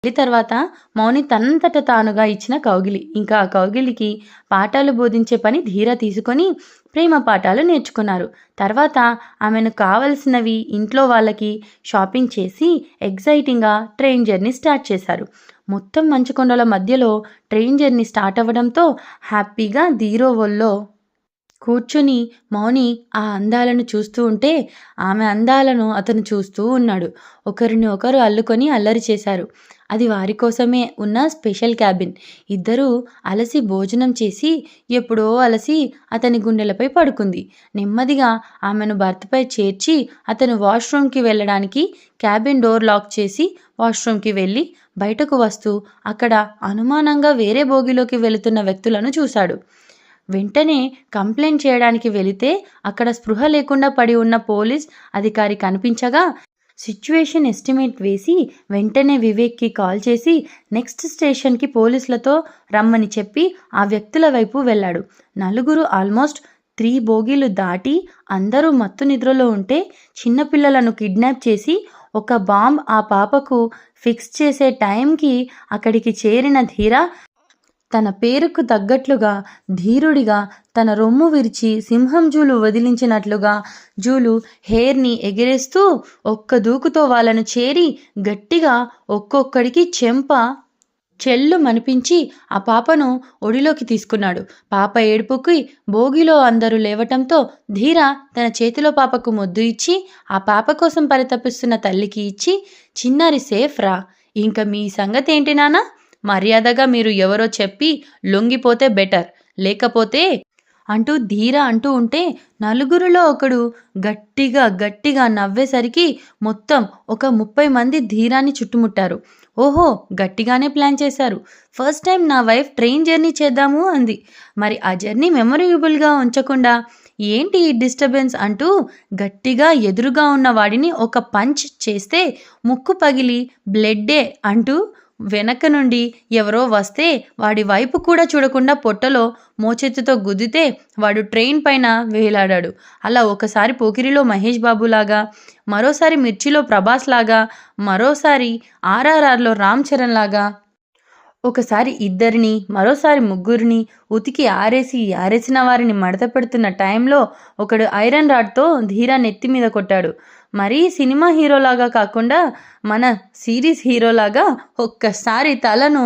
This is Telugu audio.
పెళ్లి తర్వాత మౌని తనంతట తానుగా ఇచ్చిన కౌగిలి. ఇంకా ఆ కౌగిలికి పాఠాలు బోధించే పని ధీర తీసుకొని ప్రేమ పాఠాలు నేర్చుకున్నారు. తర్వాత ఆమెను కావలసినవి ఇంట్లో వాళ్ళకి షాపింగ్ చేసి ఎగ్జైటింగ్గా ట్రైన్ జర్నీ స్టార్ట్ చేశారు. మొత్తం మంచుకొండల మధ్యలో ట్రైన్ జర్నీ స్టార్ట్ అవ్వడంతో హ్యాపీగా ధీరో ఒళ్ళో కూర్చుని మౌని ఆ అందాలను చూస్తూ ఉంటే ఆమె అందాలను అతను చూస్తూ ఉన్నాడు. ఒకరిని ఒకరు అల్లుకొని అల్లరి చేశారు. అది వారి కోసమే ఉన్న స్పెషల్ క్యాబిన్. ఇద్దరూ అలసి భోజనం చేసి ఎప్పుడో అలసి అతని గుండెలపై పడుకుంది. నెమ్మదిగా ఆమెను బర్త్పై చేర్చి అతను వాష్రూమ్కి వెళ్ళడానికి క్యాబిన్ డోర్ లాక్ చేసి వాష్రూమ్కి వెళ్ళి బయటకు వస్తూ అక్కడ అనుమానంగా వేరే బోగిలోకి వెళుతున్న వ్యక్తులను చూశాడు. వెంటనే కంప్లైంట్ చేయడానికి వెళితే అక్కడ స్పృహ లేకుండా పడి ఉన్న పోలీస్ అధికారి కనిపించగా సిచ్యువేషన్ ఎస్టిమేట్ వేసి వెంటనే వివేక్కి కాల్ చేసి నెక్స్ట్ స్టేషన్కి పోలీసులతో రమ్మని చెప్పి ఆ వ్యక్తుల వైపు వెళ్ళాడు. నలుగురు ఆల్మోస్ట్ 3 బోగీలు దాటి అందరూ మత్తు నిద్రలో ఉంటే చిన్నపిల్లలను కిడ్నాప్ చేసి ఒక బాంబ్ ఆ పాపకు ఫిక్స్ చేసే టైంకి అక్కడికి చేరిన ధీర తన పేరుకు తగ్గట్లుగా ధీరుడిగా తన రొమ్ము విరిచి సింహం జూలు వదిలించినట్లుగా జూలు హెయిర్ని ఎగిరేస్తూ ఒక్క దూకుతో వాళ్ళను చేరి గట్టిగా ఒక్కొక్కడికి చెంప చెల్లు మనిపించి ఆ పాపను ఒడిలోకి తీసుకున్నాడు. పాప ఏడుపుకి బోగిలో అందరూ లేవటంతో ధీర తన చేతిలో పాపకు ముద్దు ఇచ్చి ఆ పాప కోసం పరితపిస్తున్న తల్లికి ఇచ్చి చిన్నారి సేఫ్ రా, ఇంక మీ సంగతి ఏంటి నాన్న, మర్యాదగా మీరు ఎవరో చెప్పి లొంగిపోతే బెటర్, లేకపోతే అంటూ ధీర అంటూ ఉంటే నలుగురిలో ఒకడు గట్టిగా నవ్వేసరికి మొత్తం ఒక 30 మంది ధీరాన్ని చుట్టుముట్టారు. ఓహో, గట్టిగానే ప్లాన్ చేశారు. ఫస్ట్ టైం నా వైఫ్ ట్రైన్ జర్నీ చేద్దాము అంది. మరి ఆ జర్నీ మెమొరబుల్గా ఉంచకుండా ఏంటి ఈ డిస్టర్బెన్స్ అంటూ గట్టిగా ఎదురుగా ఉన్న వాడిని ఒక పంచ్ చేస్తే ముక్కు పగిలి బ్లడ్డే అంటూ వెనక నుండి ఎవరో వస్తే వాడి వైపు కూడా చూడకుండా పొట్టలో మోచేతితో గుద్దితే వాడు ట్రైన్ పైన వేలాడాడు. అలా ఒకసారి పోకిరిలో మహేష్ బాబులాగా, మరోసారి మిర్చిలో ప్రభాస్ లాగా, మరోసారి RRRలో రామ్ చరణ్ లాగా, ఒకసారి ఇద్దరిని మరోసారి ముగ్గురిని ఉతికి ఆరేసిన వారిని మడత పెడుతున్న టైంలో ఒకడు ఐరన్ రాడ్తో ధీరా నెత్తి మీద కొట్టాడు. మరీ సినిమా హీరోలాగా కాకుండా మన సిరీస్ హీరోలాగా ఒక్కసారి తలను